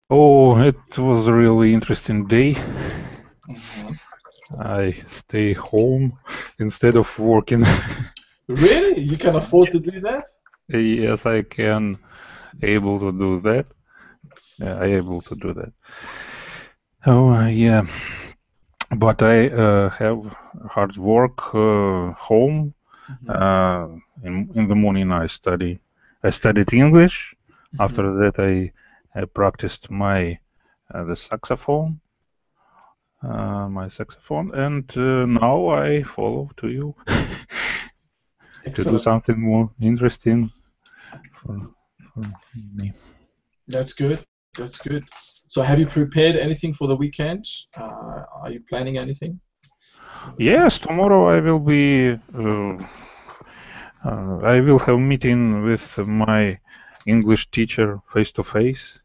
Oh, it was a really interesting day. Mhm. I stay home instead of working. Really? You can afford to do that? Yes, I can able to do that. I able to do that. Oh, yeah, but I have hard work home. Hmm. Uh, in the morning I study. I studied English. After Hmm. that I practiced the saxophone, and now I follow to you to do Excellent. something more interesting for, for me. That's good. That's good. So have you prepared anything for the weekend? Are you planning anything for the weekend? Yes, tomorrow I will have meeting with my English teacher face to face.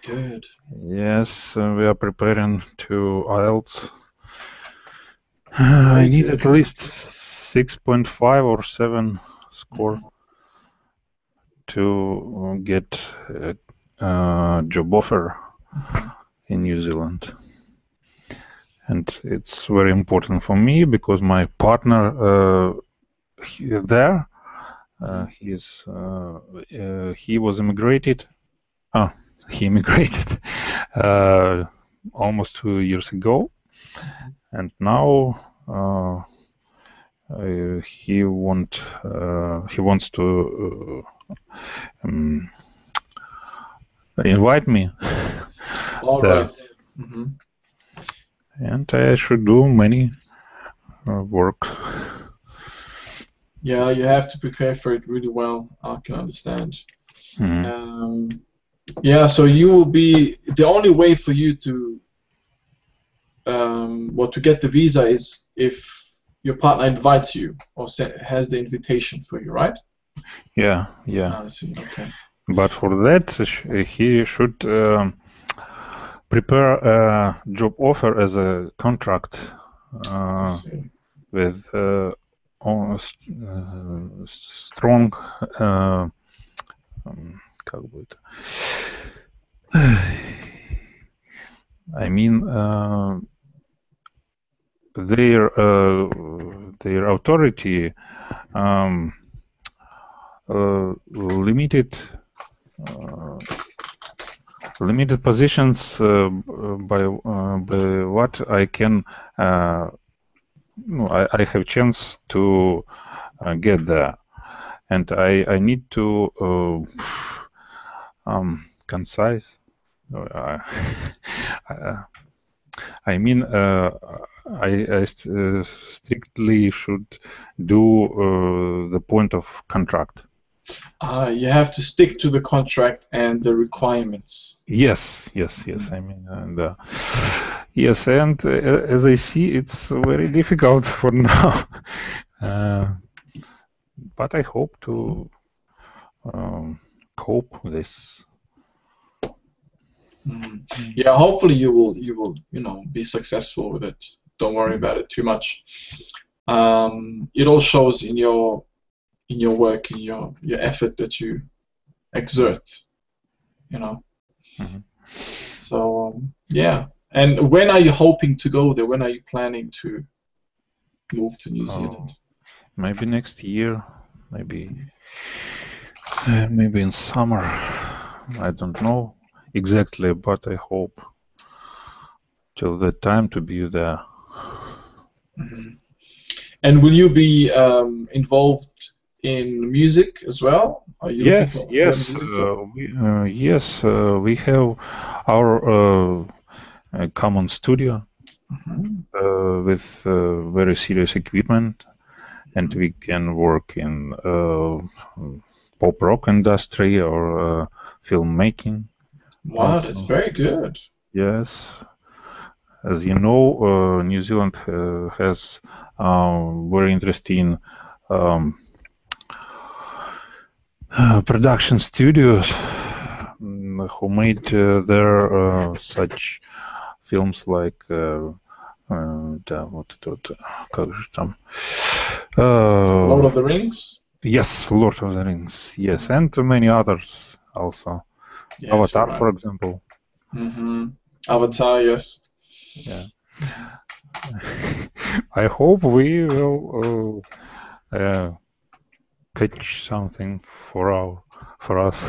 Good. Yes, we are preparing to IELTS. I Very need good. at least 6.5 or 7 score Hmm. to get a job offer Hmm. in New Zealand. And it's very important for me because my partner there, Hmm. he was immigrated. Ah, he immigrated uh, almost 2 years ago, and now he wants to um, invite me All there, right. Hmm. and I should do many work. Yeah, you have to prepare for it really well. I can understand. Mhm. Um, yeah, so you will be the only way for you to well, to get the visa is if your partner invites you or has the invitation for you, right? Yeah, yeah. I see. Okay. But for that, he should prepare a job offer as a contract I uh, see. with strong, как бы это? I mean, their authority um, limited limited positions by what I can no, I have chance to get there, and I need to concise. Uh, uh, I mean, I strictly should do the point of contract. You have to stick to the contract and the requirements. Yes, yes, yes. Mhm. I mean, and yes, and as I see, it's very difficult for now. Uh, but I hope to um, cope with this. Mhm. Yeah, hopefully you will be successful with it. Don't worry Mhm. about it too much. It all shows in your work, in your effort that you Mhm. exert, you know. Mhm. So yeah. And when are you hoping to go there? When are you planning to move to New Zealand? Oh, maybe next year, maybe maybe in summer. I don't know exactly, but I hope till the time to be there. Mhm. And will you be involved in music as well? Are you looking Yes, to get a yes, music job? we have our common studio Mhm. with very serious equipment, and Mhm. we can work in pop rock industry or filmmaking Wow, that's also. very good. Yes, as you know, New Zealand has very interesting um, production studios who made their such films like да, вот этот, как же там? Lord Uh, of the Rings? yes, Lord of the Rings, yes, Mhm. and many others also. Yes, you're Avatar, right. for example. Mm-hmm. Avatar, yes. Yeah. I hope we will catch something for us.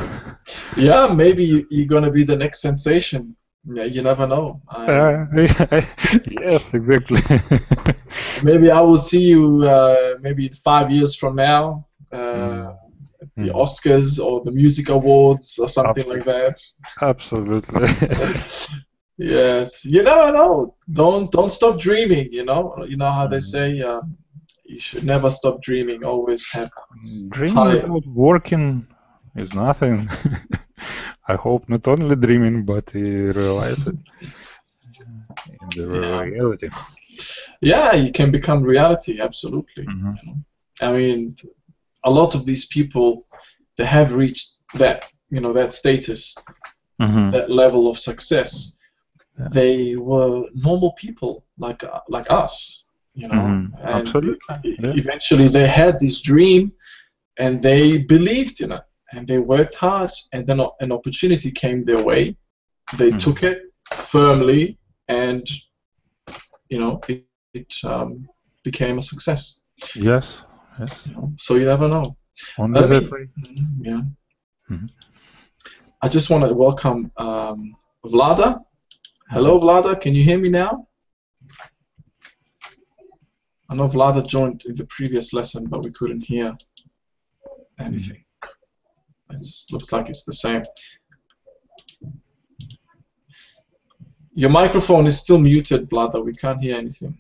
Yeah, maybe you're gonna be the next sensation. Yeah, you never know. Yes, exactly. Maybe I will see you maybe 5 years from now, Mm, at the mm. Oscars or the music awards or something like Absolutely. that. Absolutely. Yes, you never know. Don't stop dreaming. You know how they Mhm. say you should never stop dreaming. Always have Dreaming high. without working is nothing. I hope not only dreaming, but you realize it in the Yeah, reality. yeah, you can become reality. Absolutely. Hmm. I mean, a lot of these people, they have reached that status, Hmm. that level of success. Yeah. They were normal people like us, Hmm. and Absolutely. Yeah. eventually they had this dream and they believed in it and they worked hard, and then an opportunity came their way. They Hmm. took it firmly, and it became a success. Yes. Yes. So you never know. Only Let that me, way. yeah. Hmm. I just want to welcome Vlada. Hmm. Hello, Vlada. Can you hear me now? I know Vlada joined in the previous lesson, but we couldn't hear anything. It looks like it's the same. Your microphone is still muted, Vlada. We can't hear anything.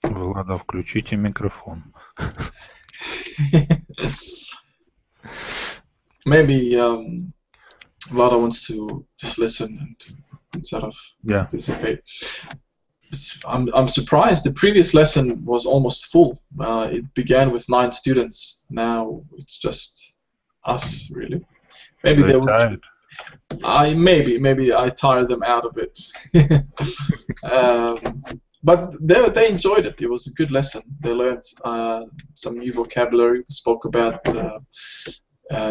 Влада, включите микрофон. Maybe Vlada wants to just listen instead of Yeah. participate. I'm surprised. The previous lesson was almost full. It began with 9 students. Now it's just us, really. Maybe They they will. tired. Maybe I tired them out of it. But they enjoyed it. It was a good lesson. They learned some new vocabulary. We spoke about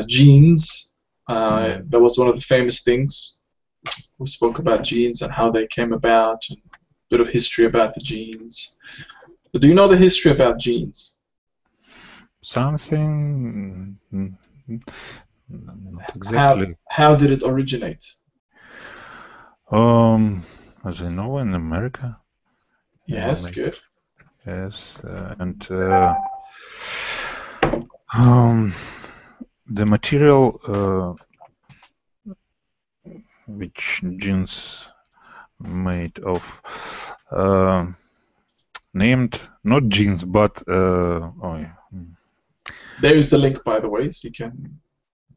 genes. That was one of the famous things. We spoke about genes and how they came about, and a bit of history about the genes. But do you know the history about genes? Something, not exactly. How did it originate? As I know, in America, Yes, maybe. good. Yes, and um, the material which genes made of, uh, named not genes, but oh yeah. There is the link, by the way, so you can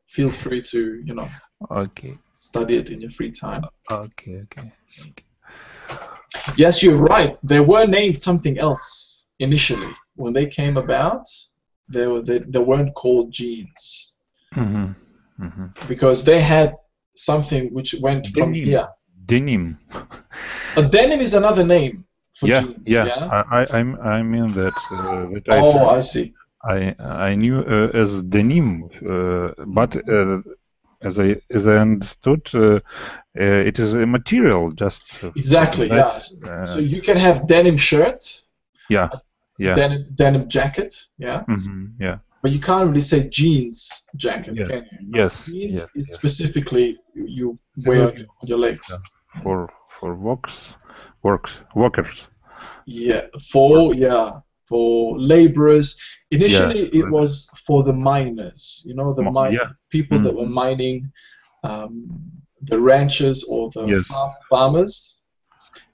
feel free to Okay, study it in your free time. okay. Yes, you're right. They were named something else initially. When they came about, they weren't called genes Mm-hmm. Mm-hmm. because they had something which went from Denim, here. denim. A denim is another name for Yeah, genes, yeah. yeah? I mean that I Oh, said I see. I knew as denim, but as I understood, it is a material just for Exactly, that. yeah. So you can have denim shirt, Yeah, yeah. denim jacket, yeah? Yeah. But you can't really say jeans jacket, Yes, can you? yes, Jeans yes, is yes. specifically you wear Specifically, on your legs. yeah, for workers. Yeah, Work. for laborers. Yeah, Initially, it labor. was for the miners. The Yeah. people that were Mm. mining, the ranchers or the Yes. farmers.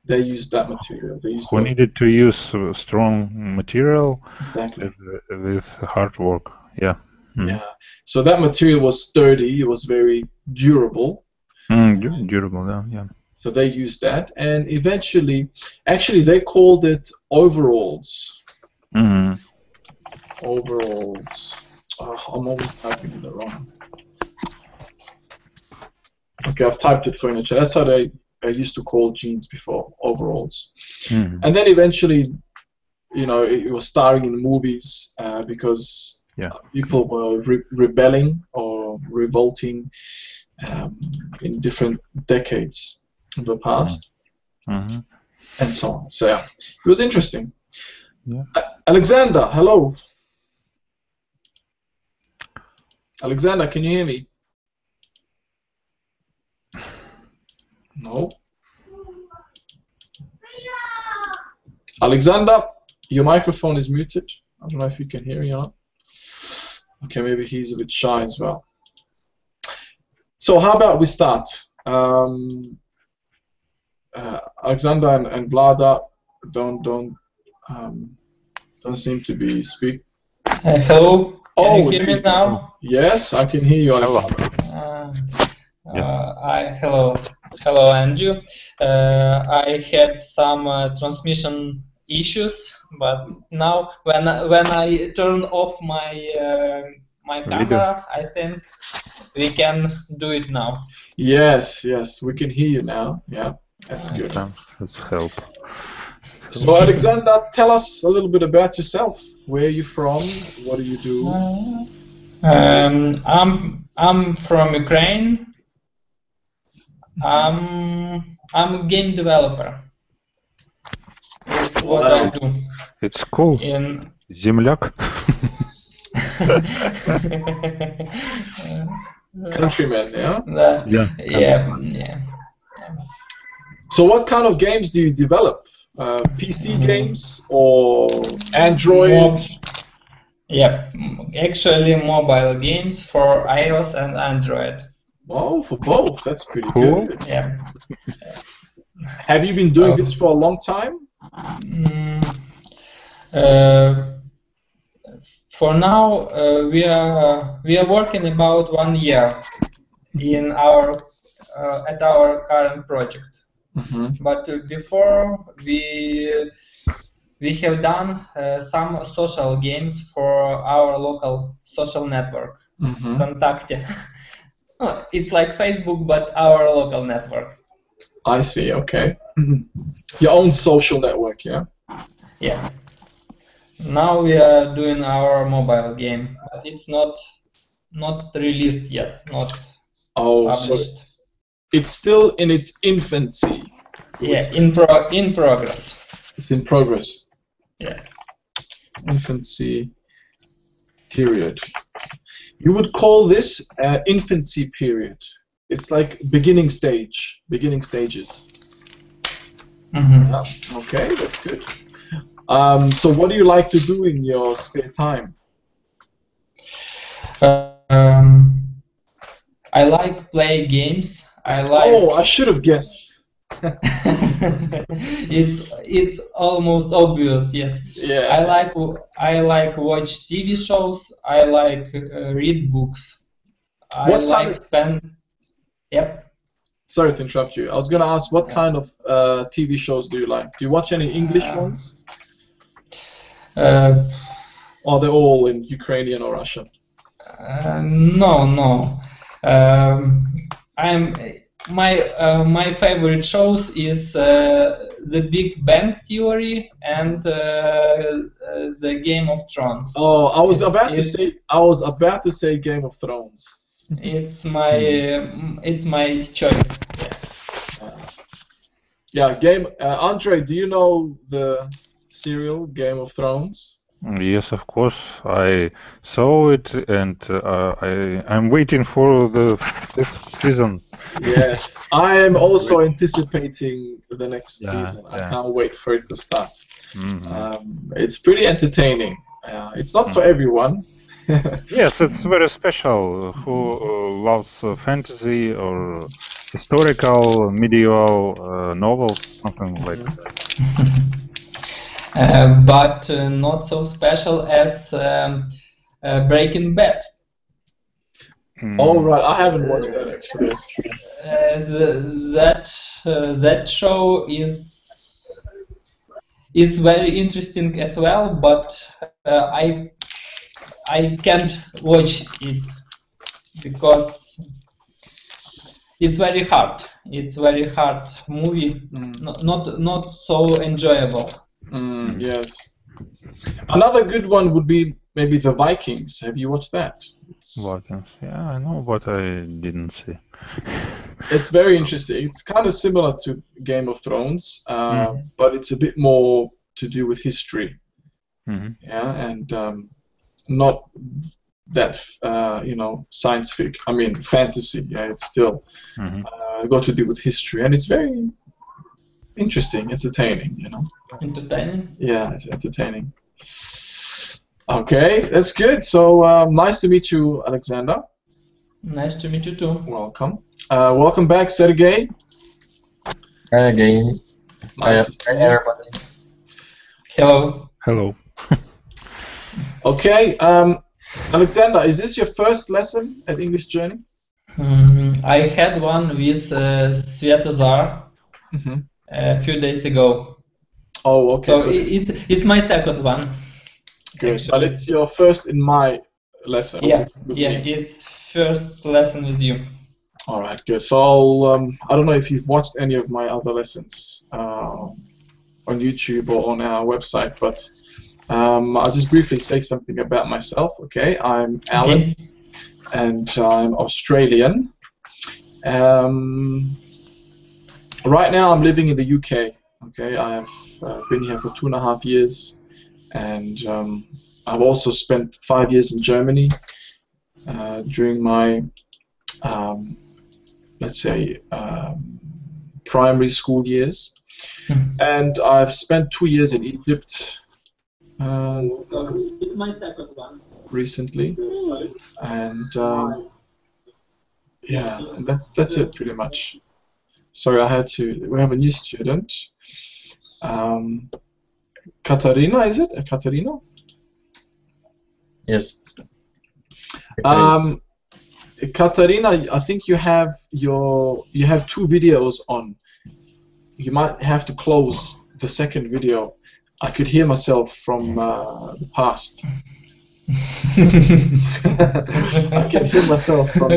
They used that material. They used Who those. needed to use strong material Exactly. with hard work. Yeah. Mm. Yeah. So that material was sturdy. It was very durable. Durable. Yeah. Yeah. So they used that, and eventually, actually, they called it overalls. Mm. Overalls. I'm always typing it wrong. Okay, I've typed it for you. That's how they used to call jeans before, overalls. Mm. And then eventually, it was starring in movies because Yeah. people were rebelling or revolting in different decades of the past, and so on. So yeah, it was interesting. Yeah. Alexander, hello. Alexander, can you hear me? No. Alexander, your microphone is muted. I don't know if you can hear me or not. Okay, maybe he's a bit shy as well. So how about we start? Alexander and Vlada don't seem to be speak. Hello. Can you hear me you now? Yes, I can hear you, Alexander. Hello, Andrew. I had some transmission issues, but now when I turn off my my camera, I think we can do it now. Yes, we can hear you now. Yeah, that's good. Let's help. So Alexander, tell us a little bit about yourself. Where are you from? What do you do? I'm from Ukraine. I'm a game developer. It's what I do. It's cool. Земляк. Countryman, yeah? Yeah. So what kind of games do you develop? PC games or Android? Yeah, actually mobile games for iOS and Android. Oh, for both. That's pretty cool. Good. Yeah. Have you been doing this for a long time? For now, we are working about 1 year in our at our current project. But before we have done some social games for our local social network, Contact. It's like Facebook, but our local network. I see. Okay. Your own social network, yeah. Yeah. Now we are doing our mobile game, but it's not released yet, not published. So it's still in its infancy. Yeah, in progress. It's in progress. Yeah. Infancy period. You would call this infancy period. It's like beginning stages. Yeah, okay, that's good. So what do you like to do in your spare time? I like play games. I should have guessed. It's almost obvious, yes. Yes. I like watch TV shows. I like read books. Yep. Sorry to interrupt you. I was gonna ask, what kind of TV shows do you like? Do you watch any English ones? Or they're all in Ukrainian or Russian? No. My favorite shows is The Big Bang Theory and the Game of Thrones. Oh, I was about to say Game of Thrones. It's my choice. Yeah, Andre, do you know the serial Game of Thrones? Yes, of course. I saw it, and I'm waiting for the fifth season. Yes, I am also anticipating the next season. I can't wait for it to start. It's pretty entertaining. It's not for everyone. Yes, it's very special. Who loves fantasy or historical, medieval novels, something like that. But not so special as Breaking Bad. Oh right, I haven't watched that actually. That show is very interesting as well, but I can't watch it because it's very hard. It's very hard movie, not so enjoyable. Yes. Another good one would be maybe The Vikings. Have you watched that? Vikings. Yeah, I know, but I didn't see. It's very interesting. It's kind of similar to Game of Thrones, but it's a bit more to do with history. Yeah, and not that science fiction. I mean fantasy. Yeah, it's still got to do with history, and it's very interesting, entertaining. Entertaining. Yeah, it's entertaining. Okay, that's good. So nice to meet you, Alexander. Nice to meet you too. Welcome. Welcome back, Sergey. Hi again. Nice. Hi everybody. Hello. Hello. Okay, Alexander, is this your first lesson at English Journey? I had one with Svetozar a few days ago. Oh, okay. So it's my second one. Good, but it's your first in my lesson. Yeah, with yeah, me. it's first lesson with you. All right, good. So I don't know if you've watched any of my other lessons on YouTube or on our website, but I'll just briefly say something about myself. Okay, I'm Alan, and I'm Australian. Right now, I'm living in the UK. Okay, I have been here for 2.5 years, and I've also spent 5 years in Germany during my, let's say, primary school years, and I've spent 2 years in Egypt. It's my second one. Recently, and yeah, that's it pretty much. Sorry, we have a new student. Katarina, is it? Katarina? Yes. Okay. Katarina, I think you have 2 videos on. You might have to close the second video. I could hear myself from the past. I can hear myself from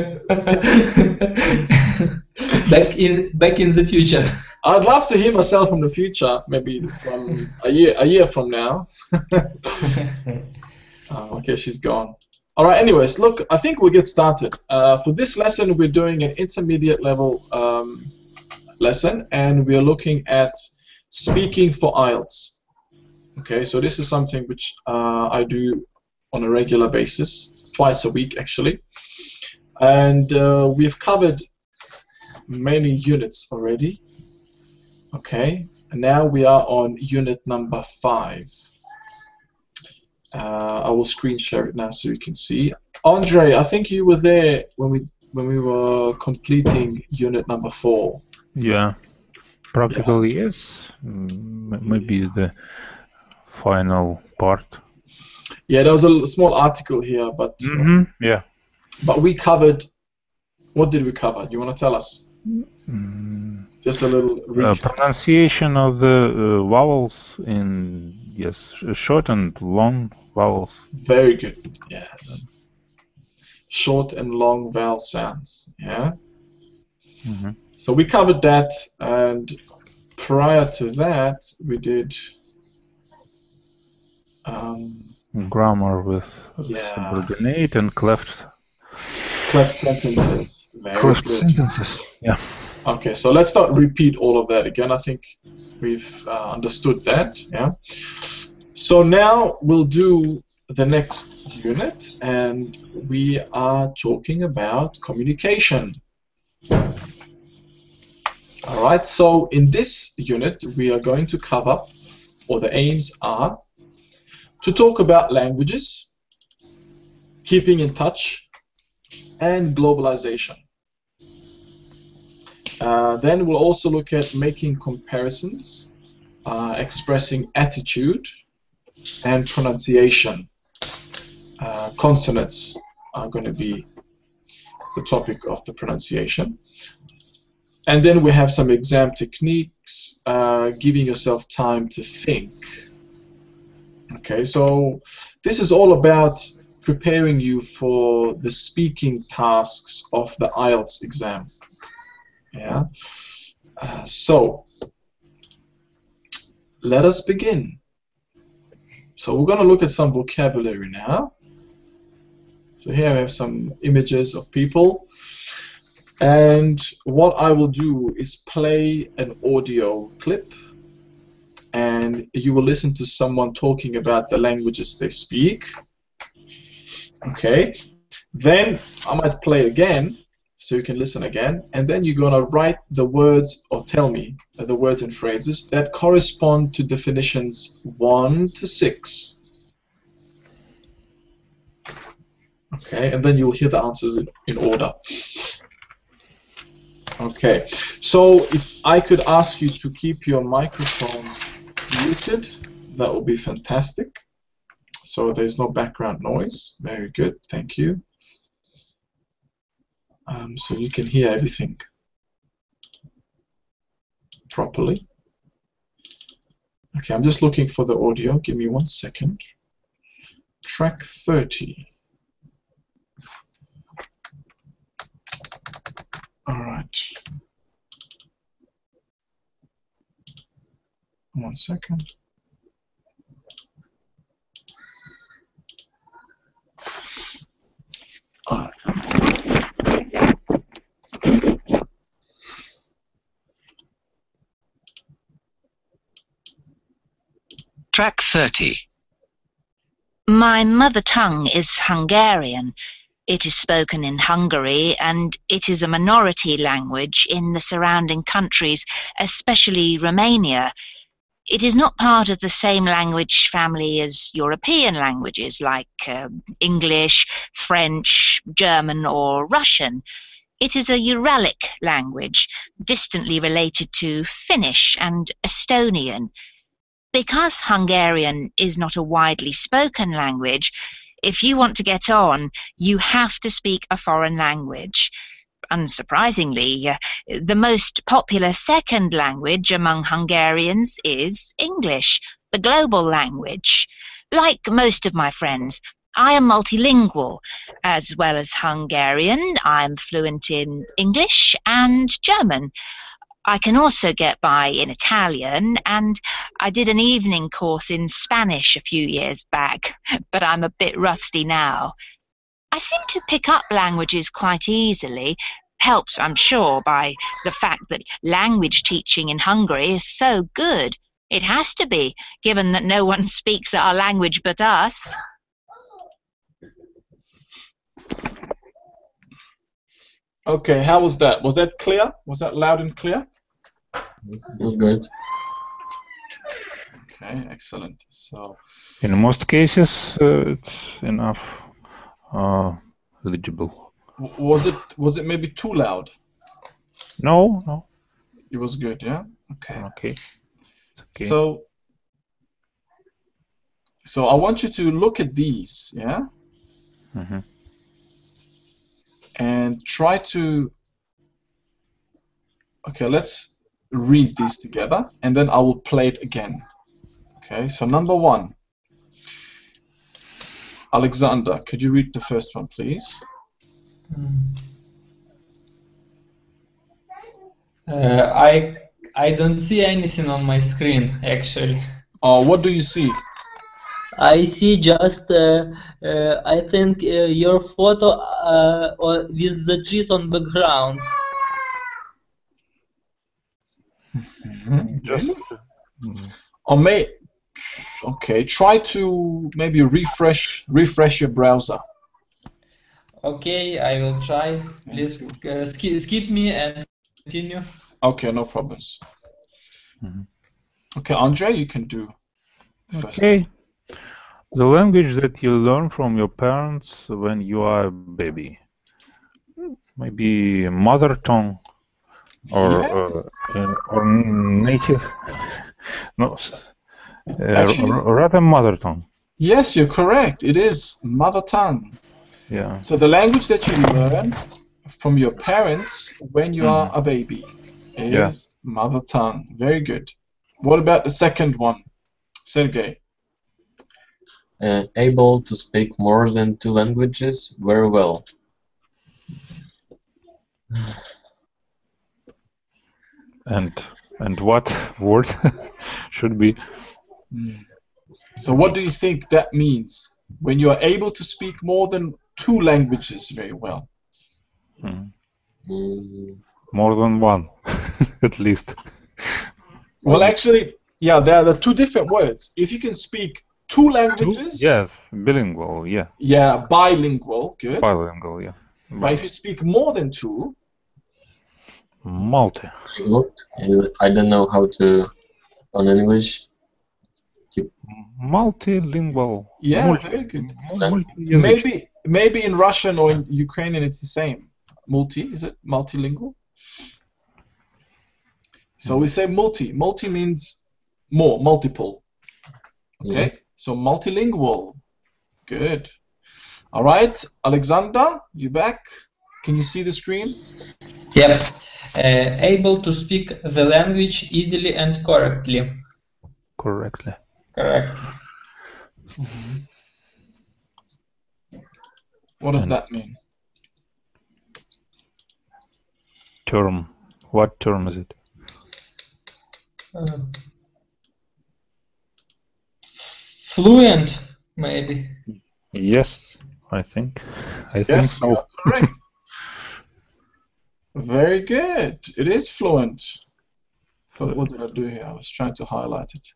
back in the future. I'd love to hear myself from the future, maybe from a year from now. Okay, she's gone. All right. Anyways, look, I think we'll get started. For this lesson, we're doing an intermediate level lesson, and we're looking at speaking for IELTS. Okay, so this is something which I do on a regular basis, twice a week actually, and we've covered many units already. Okay, and now we are on unit number 5. I will screen share it now so you can see. Andre, I think you were there when we were completing unit number 4. Yeah, practically yes. Maybe the final part. Yeah, there was a small article here, but yeah. But we covered. What did we cover? Do you want to tell us? Just a little pronunciation of the vowels in short and long vowels. Very good. Yes. Short and long vowel sounds. Yeah. So we covered that, and prior to that, we did grammar with subordinate and cleft sentences. Very cleft good. sentences. Yeah. Okay, so let's not repeat all of that again. I think we've understood that. Yeah. So now we'll do the next unit, and we are talking about communication. All right. So in this unit, we are going to cover, or the aims are, to talk about languages, keeping in touch, and globalization. Then we'll also look at making comparisons, expressing attitude, and pronunciation. Consonants are going to be the topic of the pronunciation. And then we have some exam techniques, giving yourself time to think. Okay, so this is all about preparing you for the speaking tasks of the IELTS exam. Yeah. So let us begin. So we're going to look at some vocabulary now. So here I have some images of people. And what I will do is play an audio clip. And you will listen to someone talking about the languages they speak. Okay. Then I might play again, so you can listen again. And then you're going to write the words, or tell me the words and phrases that correspond to definitions 1 to 6. Okay, and then you'll hear the answers in order. Okay, so if I could ask you to keep your microphones muted, that would be fantastic. So there's no background noise. Very good, thank you. So you can hear everything properly. Okay, I'm just looking for the audio. Give me 1 second. Track 30. All right. 1 second. All right. Track 30. My mother tongue is Hungarian. It is spoken in Hungary, and it is a minority language in the surrounding countries, especially Romania. It is not part of the same language family as European languages like English, French, German, or Russian. It is a Uralic language, distantly related to Finnish and Estonian. Because Hungarian is not a widely spoken language, if you want to get on, you have to speak a foreign language. Unsurprisingly, the most popular second language among Hungarians is English, the global language. Like most of my friends, I am multilingual. As well as Hungarian, I am fluent in English and German. I can also get by in Italian, and I did an evening course in Spanish a few years back, but I'm a bit rusty now. I seem to pick up languages quite easily, helped, I'm sure, by the fact that language teaching in Hungary is so good. It has to be, given that no one speaks our language but us. Okay, how was that? Was that clear? Was that loud and clear? It was good. Okay, excellent. So, In most cases, it's enough legible. was it maybe too loud? No, no. It was good, yeah. Okay. Okay. Okay. So I want you to look at these, yeah, Mm-hmm. and try to. Okay, let's read these together, and then I will play it again. Okay, so number 1. Alexander, could you read the first one, please? I don't see anything on my screen, actually. What do you see? I see just, I think, your photo with the trees on background. Okay, try to maybe refresh your browser. Okay, I will try. Please skip me and continue. Okay, no problems. Okay, Andre, you can do first. Okay. The language that you learn from your parents when you are a baby. Maybe mother tongue or native. No, Actually, rather mother tongue. Yes, you're correct. It is mother tongue. Yeah. So the language that you learn from your parents when you are a baby is mother tongue. Very good. What about the second one, Sergey? Able to speak more than 2 languages very well. And what word should be? So what do you think that means when you are able to speak more than 2 languages very well? More than one, at least. Well, actually, yeah, there are 2 different words. If you can speak 2 languages, yes, bilingual, yeah. Yeah, bilingual, good. Bilingual, yeah. But if you speak more than 2, multi. I don't know how to on English. Multilingual. Yeah, very good. Maybe in Russian or in Ukrainian it's the same. Multi, is it? Multilingual? So we say multi. Multi means more, multiple. Okay, so multilingual. Good. All right, Alexander, you back? Can you see the screen? Yep. Able to speak the language easily and correctly. Correctly. Correct. What does that mean? Term. What term is it? Fluent, maybe. Yes, I think. I think so. You are correct. Very good. It is fluent. But what did I do here? I was trying to highlight it.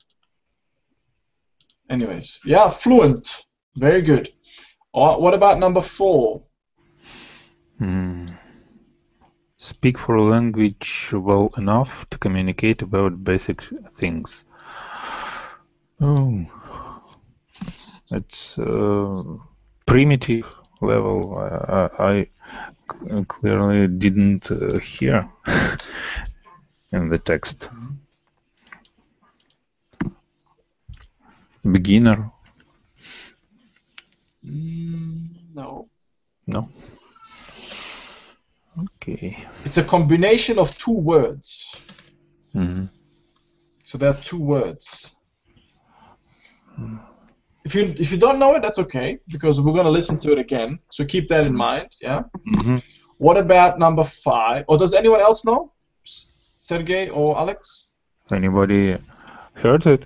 Anyways, yeah, fluent. Very good. What about number 4? Speak for a language well enough to communicate about basic things. Oh, it's primitive level. I clearly didn't hear in the text. Beginner? No. No. Okay. It's a combination of 2 words. So there are 2 words. If you don't know it, that's okay, because we're going to listen to it again. So keep that in mind. Yeah. What about number 5? Or does anyone else know? Sergey or Alex? Anybody heard it?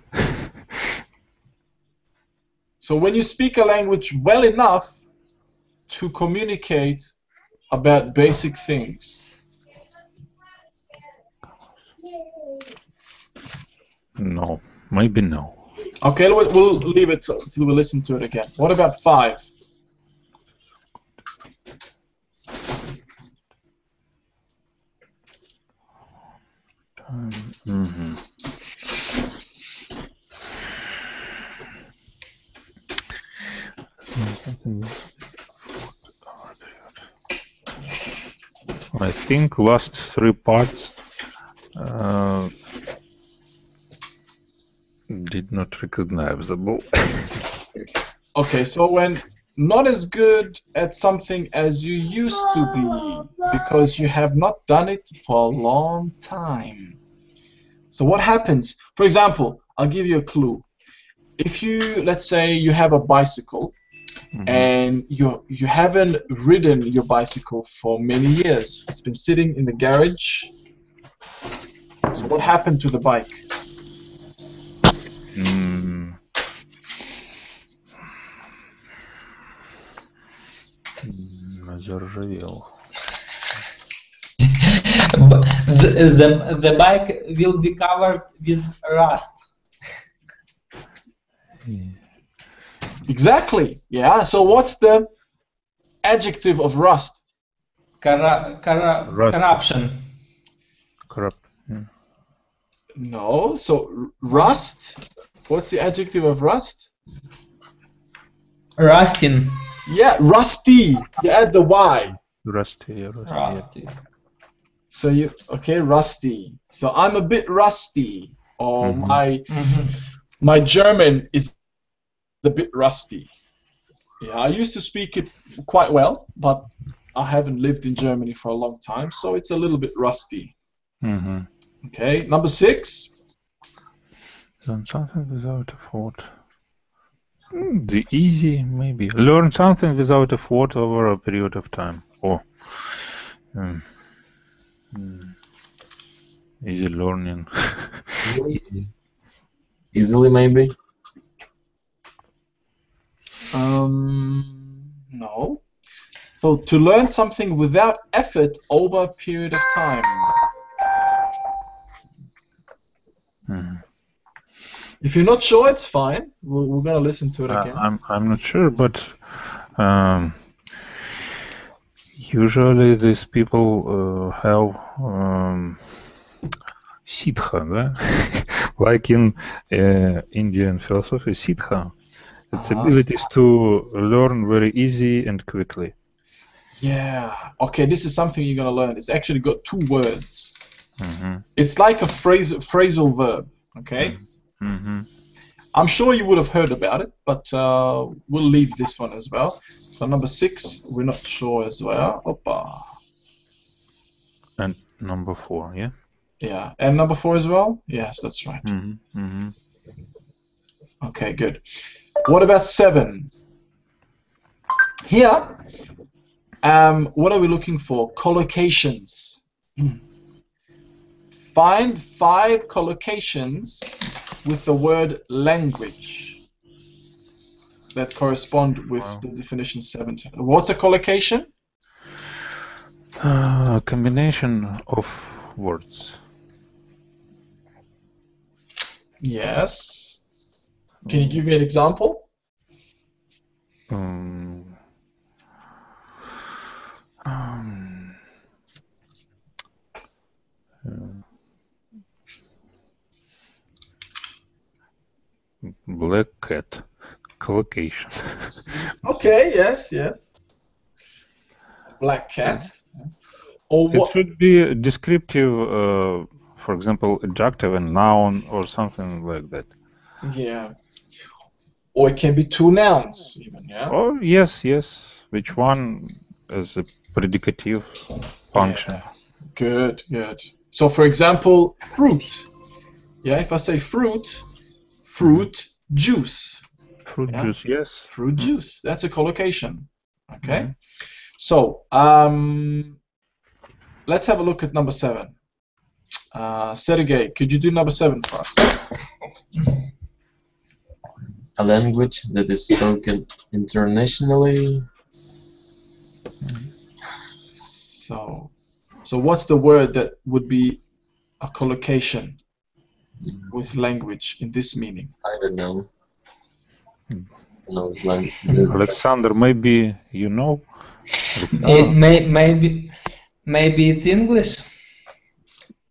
So when you speak a language well enough to communicate about basic things. No, maybe no. Okay, we'll leave it until we listen to it again. What about 5? I think last 3 parts did not recognizable. Okay, so when not as good at something as you used to be because you have not done it for a long time. So what happens? For example, I'll give you a clue. If you, let's say you have a bicycle and you haven't ridden your bicycle for many years. It's been sitting in the garage. So what happened to the bike? Заржавел. The bike will be covered with rust. Exactly. Yeah. So what's the adjective of rust? Corruption. Corrupt. Yeah. No. So rust. What's the adjective of rust? Rusting. Yeah, rusty. You add the Y. Rusty. Rusty. So you rusty. So I'm a bit rusty, or my German is a bit rusty. Yeah, I used to speak it quite well, but I haven't lived in Germany for a long time, so it's a little bit rusty. Okay, number 6. Learn something without effort. The easy, maybe. Learn something without effort over a period of time. Or easy learning. Easily, maybe. No. So to learn something without effort over a period of time. If you're not sure, it's fine. We're gonna listen to it again. I'm not sure, but usually these people have sitha, like in Indian philosophy, sitha. Its abilities to learn very easy and quickly. Yeah. Okay, this is something you're gonna learn. It's actually got two words. It's like a phrasal verb. Okay. I'm sure you would have heard about it, but we'll leave this one as well. So number 6, we're not sure as well. Opa. And number 4, yeah? Yeah, and number 4 as well? Yes, that's right. Okay, good. What about 7? Here, what are we looking for? Collocations. Find 5 collocations with the word language that correspond with the definition 7. What's a collocation? A combination of words. Yes. Can you give me an example? Black cat. Collocation. Okay, yes. Black cat. Or It what? should be descriptive, for example, adjective and noun or something like that. Yeah. Or it can be 2 nouns even, yeah? Oh, yes. Which one is a predicative function? Yeah. Good. So for example, fruit. Yeah, if I say fruit juice. Fruit juice, yes. Fruit juice. That's a collocation. Okay. So let's have a look at number 7. Sergey, could you do number 7 for us? A language that is spoken internationally. So what's the word that would be a collocation with language in this meaning? I don't know. No, Alexander, maybe you know? Maybe it's English.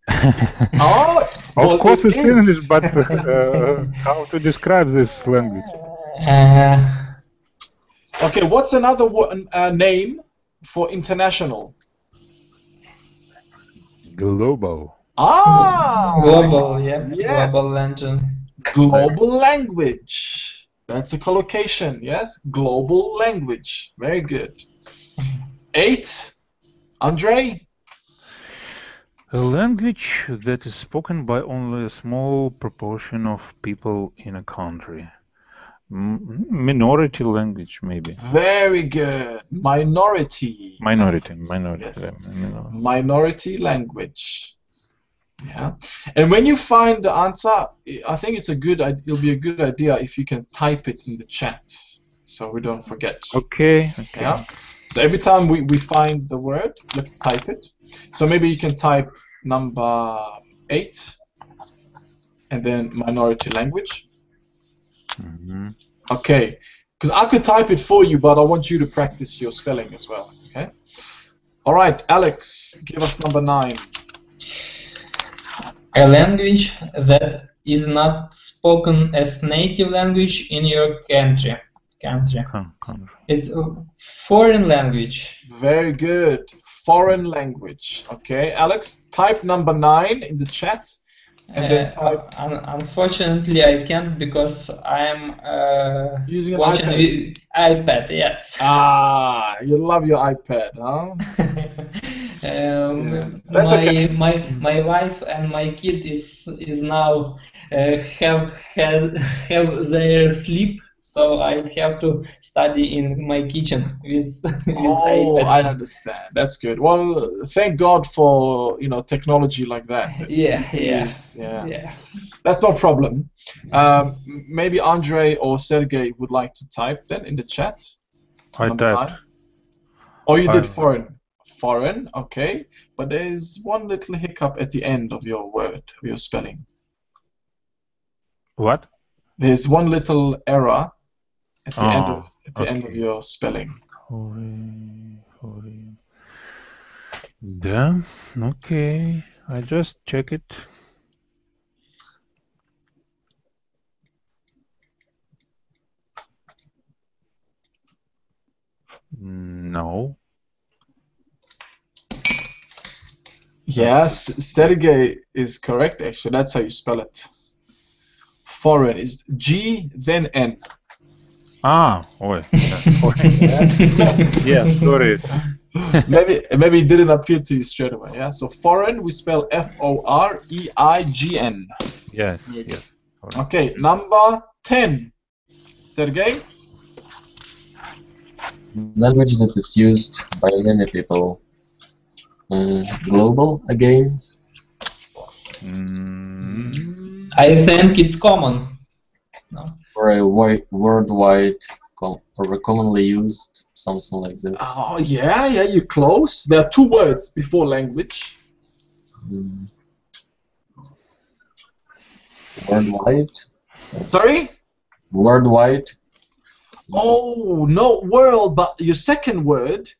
Oh, of course it's English, but how to describe this language? Okay, what's another name for international? Global. Global, yeah. Yes. Global language. Global language. That's a collocation, yes? Global language. Very good. 8. Andre? A language that is spoken by only a small proportion of people in a country. Minority language, maybe. Very good. Minority. Minority. Yes. Minority language. Yeah. And when you find the answer, I think it'll be a good idea if you can type it in the chat, so we don't forget. Okay. Yeah. So every time we find the word, let's type it. So maybe you can type number 8 and then minority language. Okay. Because I could type it for you, but I want you to practice your spelling as well. Okay. All right, Alex, give us number 9. A language that is not spoken as native language in your country. It's a foreign language. Very good. Foreign language. Okay, Alex, type number 9 in the chat. And then type. Unfortunately, I can't because I'm using an watching iPad. iPad. Yes. Ah, you love your iPad, huh? That's okay. My wife and my kid is now have their sleep, so I have to study in my kitchen with Oh, iPad. I understand. That's good. Well, thank God for technology like that. Yeah, Yeah. That's no problem. Maybe Andre or Sergey would like to type then in the chat. I Number typed. 9. Oh, you did I- foreign. Foreign, okay. But there's one little hiccup at the end of your word, of your spelling. What? There's one little error at the end Oh, of your spelling. Foreign. Damn. Okay. I just check it. No. Yes, Sergey is correct actually. That's how you spell it. Foreign is G then N. Ah, oi. Yeah, sorry. maybe it didn't appear to you straight away. Yeah. So foreign we spell F-O-R-E-I-G-N. Yes. Okay, number 10. Sergey. Language that is used by many people. Global again. I think it's common. No? Or a worldwide or a commonly used, something like that. Oh yeah, you're close. There are 2 words before language. Worldwide. Sorry? Worldwide. Oh, no, world, but your second word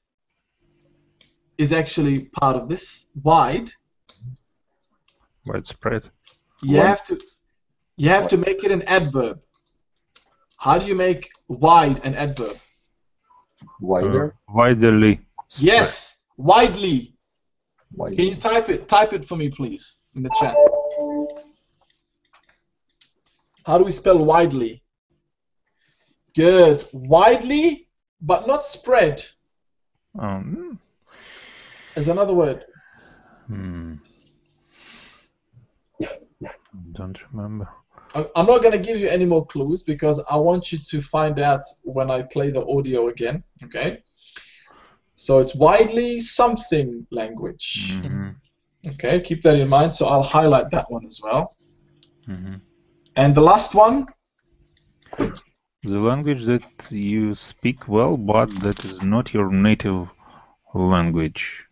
is actually part of this. Wide. Widespread. You have to make it an adverb. How do you make wide an adverb? Wider. Widely. Spread. Yes, widely. Wider. Can you type it? Type it for me, please, in the chat. How do we spell widely? Good. Widely, but not spread. Is another word. Don't remember. I'm not going to give you any more clues because I want you to find out when I play the audio again. Okay. So it's widely something language. Okay, keep that in mind. So I'll highlight that one as well. And the last one. The language that you speak well, but that is not your native language.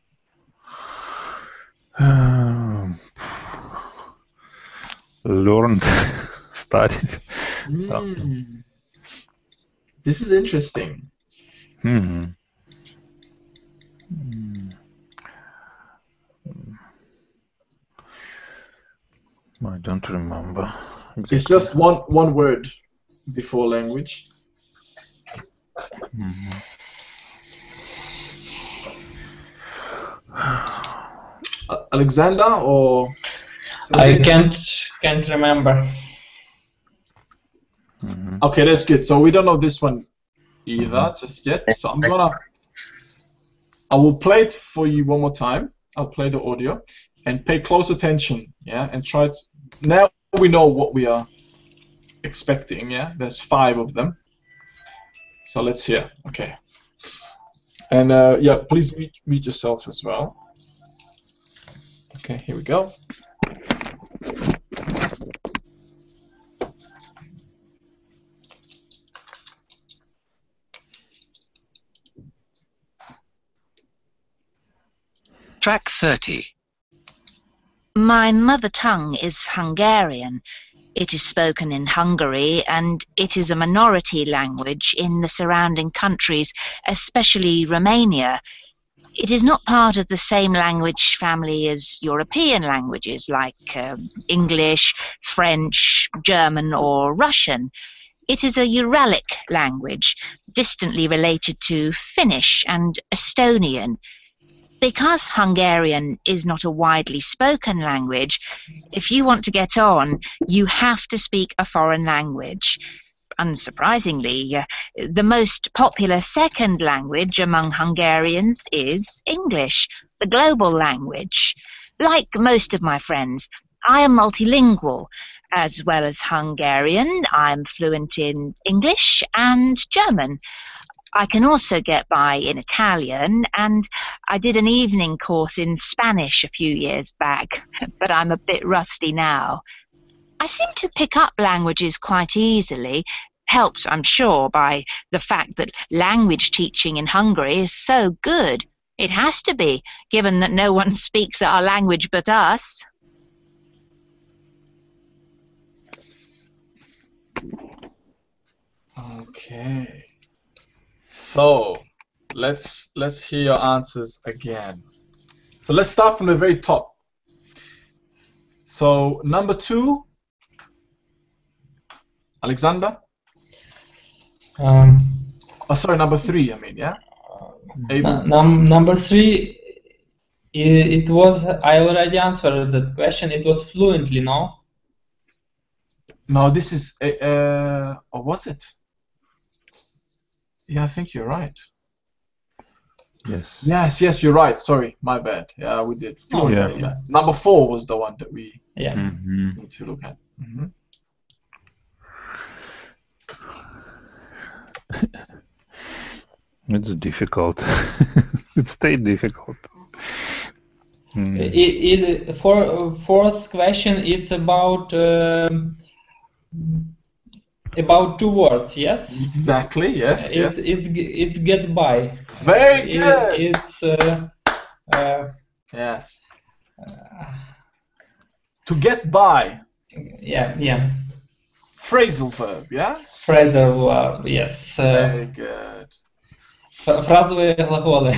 Learned, studied. This is interesting. I don't remember. Exactly. It's just one word before language. Alexander or I can't remember. Okay, that's good. So we don't know this one either just yet. So I will play it for you one more time. I'll play the audio and pay close attention, yeah, and try to. Now we know what we are expecting, yeah. There's 5 of them. So let's hear. Okay. And yeah, please mute yourself as well. Okay, here we go. Track 30. My mother tongue is Hungarian. It is spoken in Hungary, and it is a minority language in the surrounding countries, especially Romania. It is not part of the same language family as European languages like English, French, German, or Russian. It is a Uralic language, distantly related to Finnish and Estonian. Because Hungarian is not a widely spoken language, if you want to get on, you have to speak a foreign language. Unsurprisingly, the most popular second language among Hungarians is English, the global language. Like most of my friends, I am multilingual, As well as Hungarian, I'm fluent in English and German. I can also get by in Italian, and I did an evening course in Spanish a few years back, but I'm a bit rusty now. I seem to pick up languages quite easily, helped, I'm sure, by the fact that language teaching in Hungary is so good. It has to be, given that no one speaks our language but us. Okay. So let's hear your answers again. So let's start from the very top. So number 2, Alexander. Oh, sorry, number 3. I mean, yeah. Number 3. It was, I already answered that question. It was fluently, no? No, this is or was it? Yeah, I think you're right. Yes. Yes, you're right. Sorry, my bad. Yeah, we did fluently. Yeah. Number 4 was the one that we need to look at. It's difficult. It stayed difficult. For fourth question, it's about 2 words. Yes. Exactly. Yes. It's get by. Very good. It's yes. To get by. Yeah. Phrasal verb. Yeah. Phrasal verb. Yes. Very good. Фразовые глаголы.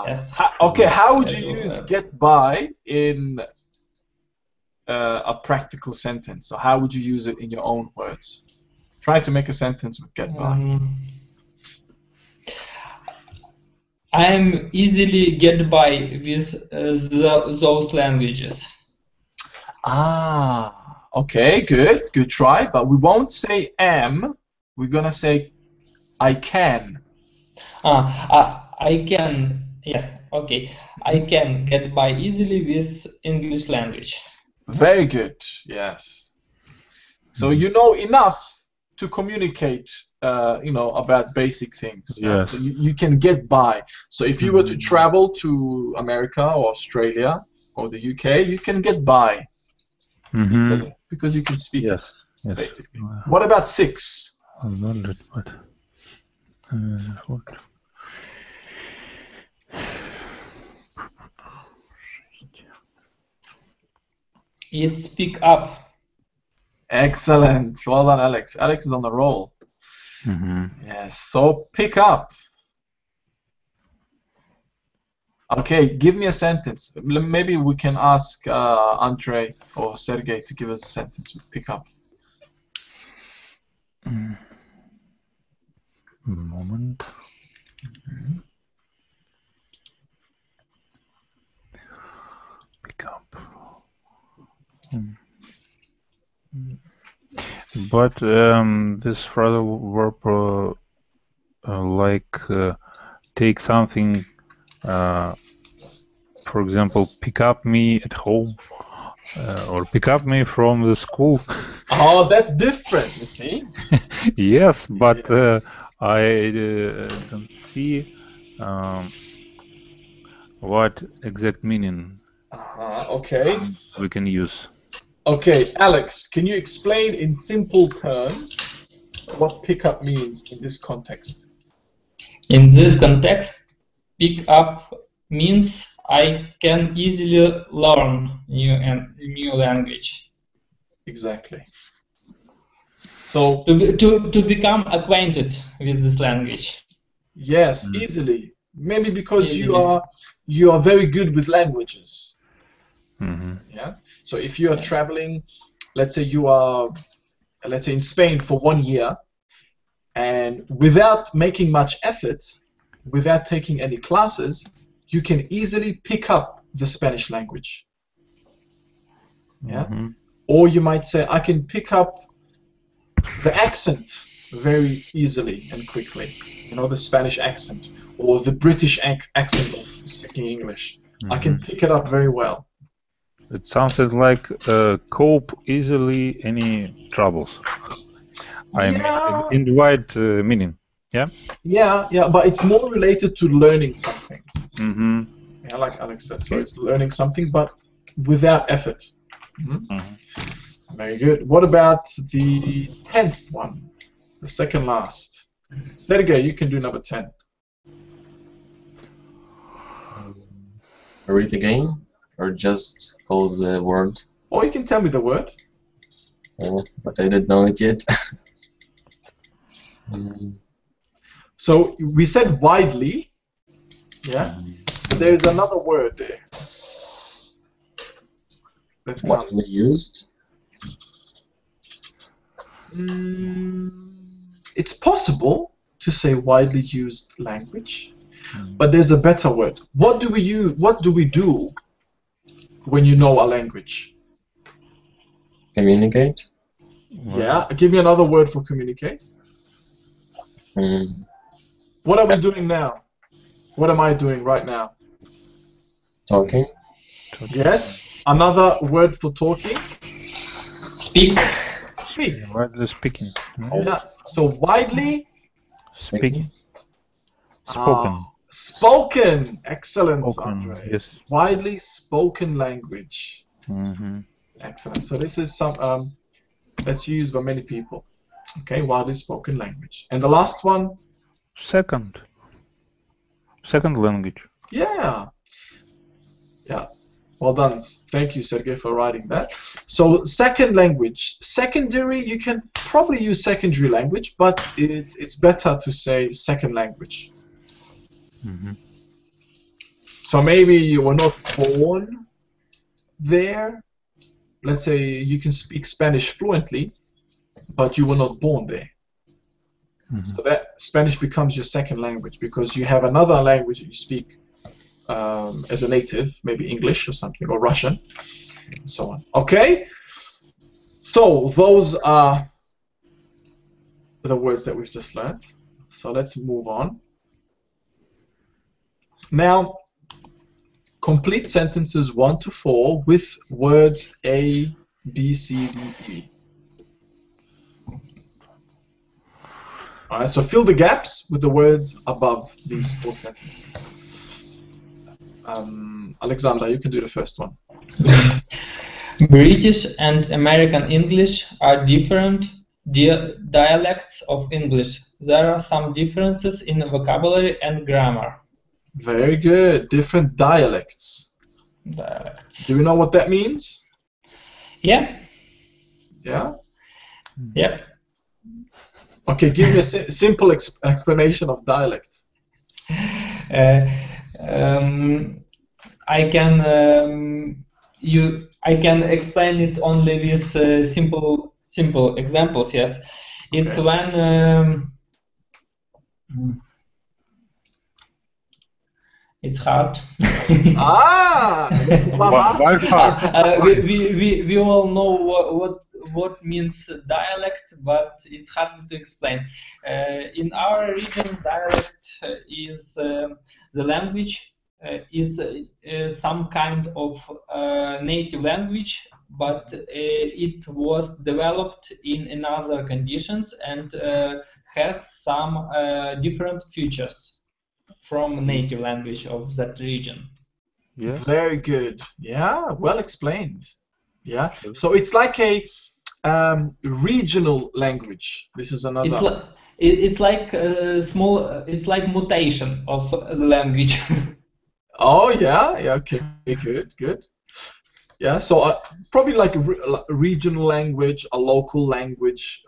Yes. Okay, how would you use get by in a practical sentence? So how would you use it in your own words? Try to make a sentence with get by. I'm easily get by with those languages. Okay, good try. But we won't say am. We're gonna say I can. I can. Yeah. Okay. I can get by easily with English language. Very good. Yes. So you know enough to communicate, about basic things. Yes. So you can get by. So if you were to travel to America or Australia or the UK, you can get by easily because you can speak it, basically. What about 6? I've done it, but what? It's pick up. Excellent. Well done, Alex. Alex is on the roll. Yes. So pick up. Okay, give me a sentence. Maybe we can ask Andrei or Sergey to give us a sentence with pick up. Moment. Pick up. But this phrasal verb, take something, for example, pick up me at home, or pick up me from the school. Oh, that's different, you see? Yes, but I don't see what exact meaning okay. we can use. Okay, Alex, can you explain in simple terms what pick up means in this context? In this context, pick up means I can easily learn new language. Exactly. So to become acquainted with this language. Yes, easily. Maybe because you are very good with languages. Yeah. So if you are traveling, let's say you are, in Spain for 1 year, and without making much effort, without taking any classes, you can easily pick up the Spanish language. Yeah. Or you might say, I can pick up the accent very easily and quickly. You know, the Spanish accent or the British accent of speaking English. I can pick it up very well. It sounded like cope easily any troubles. I mean, in the wide meaning. Yeah. Yeah, but it's more related to learning something. Mm-hmm. Yeah, like Alex said, so it's learning something, but without effort. Very good. What about the 10th one, the second last? Sergey, you can do number 10. Read again, or just call the word? Or you can tell me the word. But I don't know it yet. So we said widely, yeah? But there's another word there. Widely used? It's possible to say widely used language, but there's a better word. What do we use? What do we do when you know a language? Communicate? Yeah, give me another word for communicate. What are we doing now? What am I doing right now? Talking? Yes, another word for talking. Speak. Speak. Widely speaking. Yeah. So widely speaking. Spoken. Spoken. Excellent, Spoken. Andre. Yes. Widely spoken language. Mm-hmm. Excellent. So this is some that's used by many people. Okay, widely spoken language. And the last one? Second language. Yeah. Well done. Thank you, Sergey, for writing that. So second language. Secondary, you can probably use secondary language, but it's better to say second language. So maybe you were not born there. Let's say you can speak Spanish fluently, but you were not born there. So that Spanish becomes your second language because you have another language that you speak as a native, maybe English or something, or Russian, and so on. Okay? So those are the words that we've just learned. So let's move on. Now, complete sentences 1 to 4 with words A, B, C, D, E. Alright, so fill the gaps with the words above these 4 sentences. Alexander, you can do the first one. British and American English are different dialects of English. There are some differences in vocabulary and grammar. Very good. Different dialects. Do you know what that means? Yeah. Yeah? Yep. Okay, give me a simple explanation of dialect. I can explain it only with simple examples. Yes, it's when it's hard. This is what I'm asking. We all know what means dialect, but it's hard to explain. In our region, dialect is the language is some kind of native language, but it was developed in another conditions and has some different features from native language of that region. Yeah. Very good. Yeah, well explained. Yeah. So it's like a regional language. This is another. It's like small. It's like mutation of the language. Oh yeah. Okay. Good. Yeah. So probably like a regional language, a local language,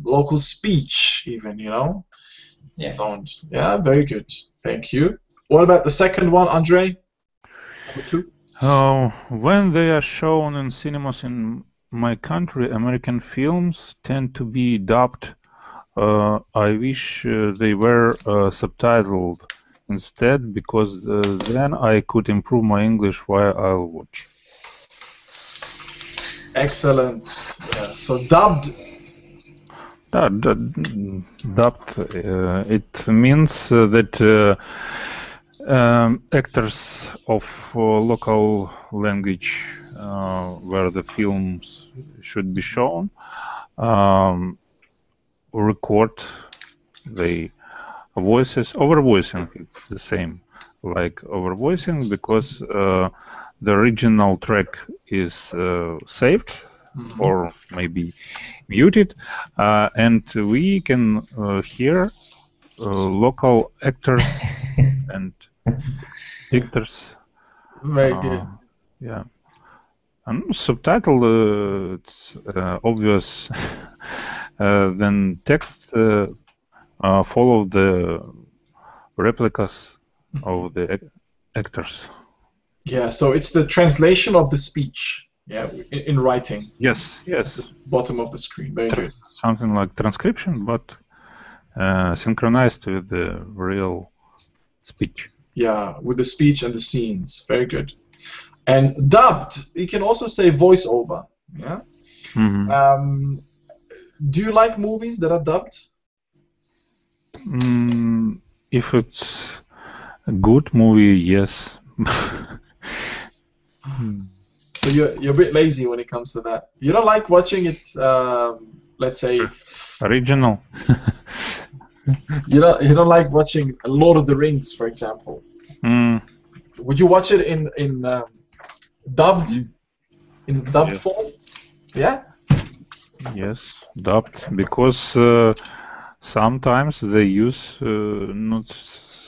local speech, even. You know. Yeah. Yeah. Very good. Thank you. What about the second one, Andre? Number 2. When they are shown in cinemas in my country, American films tend to be dubbed. I wish they were subtitled instead, because then I could improve my English while I'll watch. Excellent. Yeah, so dubbed. Dubbed. It means that actors of local language where the films should be shown record the voices. Overvoicing, it's the same like overvoicing, because the original track is saved or maybe muted, and we can hear local actors and dictors. Very good. Yeah. And subtitle, it's obvious. Then text follow the replicas of the actors. Yeah, so it's the translation of the speech. Yeah, in writing. Yes, yes. At the bottom of the screen. Very good. Something like transcription, but synchronized with the real speech. Yeah, with the speech and the scenes. Very good. And dubbed, you can also say voiceover. Yeah. Do you like movies that are dubbed? If it's a good movie, yes. So you're a bit lazy when it comes to that. You don't like watching it, let's say, original. You don't like watching Lord of the Rings, for example. Would you watch it in dubbed form? Yeah. Yes, dubbed, because sometimes they use not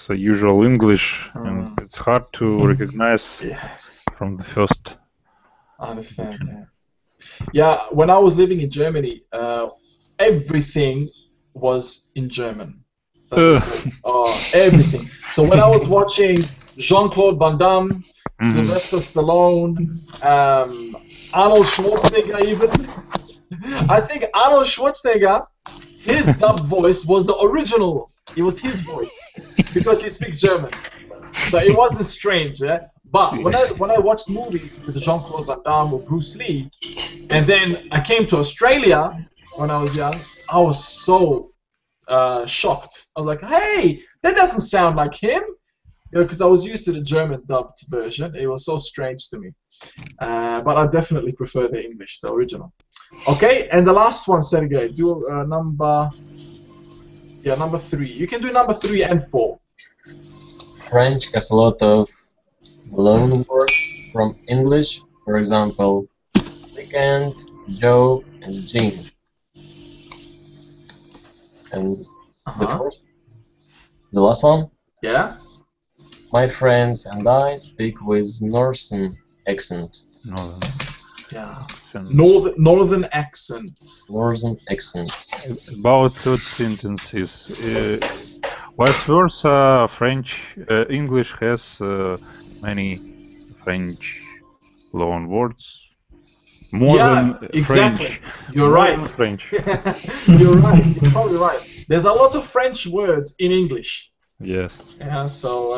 the usual English, and it's hard to recognize from the first. I understand. Yeah, when I was living in Germany, everything was in German. Everything. So when I was watching Jean-Claude Van Damme, Sylvester Stallone, Arnold Schwarzenegger even, I think Arnold Schwarzenegger, his dubbed voice was the original. It was his voice because he speaks German. So it wasn't strange, yeah? But when I watched movies with Jean-Claude Van Damme or Bruce Lee, and then I came to Australia when I was young, I was so shocked. I was like, hey, that doesn't sound like him. You know, because I was used to the German dubbed version. It was so strange to me. But I definitely prefer the English, the original. Okay, and the last one, Sergey, do number 3. You can do number 3 and 4. French has a lot of loan words from English. For example, weekend, joke, and gym. And the last one? Yeah. My friends and I speak with Northern accent. Yeah. Northern accent. Northern accent. About third sentences. Vice versa, English has many French loan words. More than exactly. French. You're right. French. You're right. You're probably right. There's a lot of French words in English. Yes. Yeah, so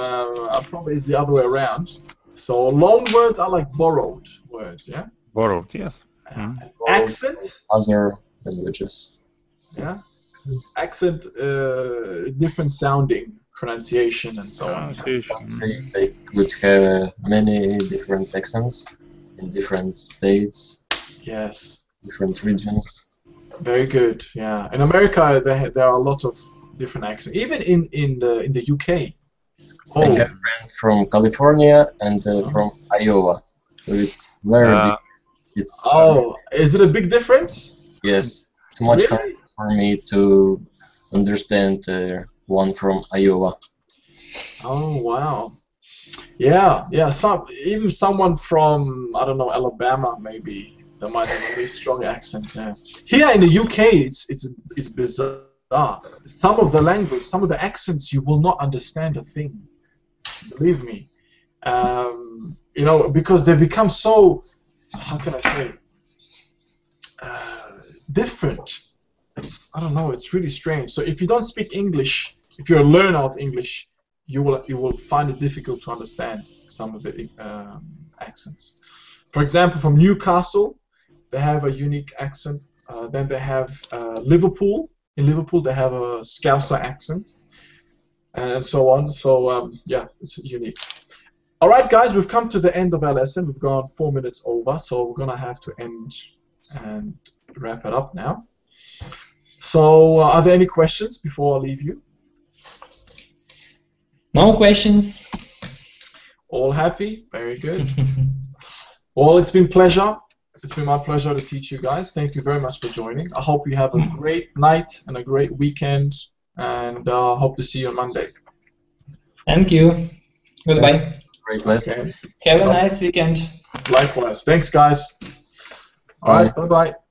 probably it's the other way around. So loan words are like borrowed words, yeah? Borrowed, yes. Accent? Other languages. Yeah. Accent, different sounding, pronunciation, and so on. They could have many different accents in different states. Yes. Different regions. Very good. Yeah. In America, there are a lot of different accents. Even in the UK. I have friends from California and from Iowa, so it's very different. Is it a big difference? Yes, it's much harder for me to understand one from Iowa. Oh wow. Yeah. Even someone from, I don't know, Alabama maybe. They might have a very strong accent. Yeah. Here in the UK, it's bizarre. Some of the language, some of the accents, you will not understand a thing. Believe me. You know, because they become so, how can I say, different. I don't know. It's really strange. So if you don't speak English, if you're a learner of English, you will find it difficult to understand some of the accents. For example, from Newcastle, they have a unique accent. Then they have Liverpool. In Liverpool, they have a Scouser accent. and so on. So yeah, it's unique. All right, guys, we've come to the end of our lesson. We've gone 4 minutes over, so we're gonna have to end and wrap it up now. So, are there any questions before I leave you? No questions. All happy? Very good. Well, it's been a pleasure. It's been my pleasure to teach you guys. Thank you very much for joining. I hope you have a great night and a great weekend, and hope to see you on Monday. Thank you. Goodbye. Great lesson. Okay. Have a nice weekend. Likewise. Thanks, guys. All right. Bye-bye.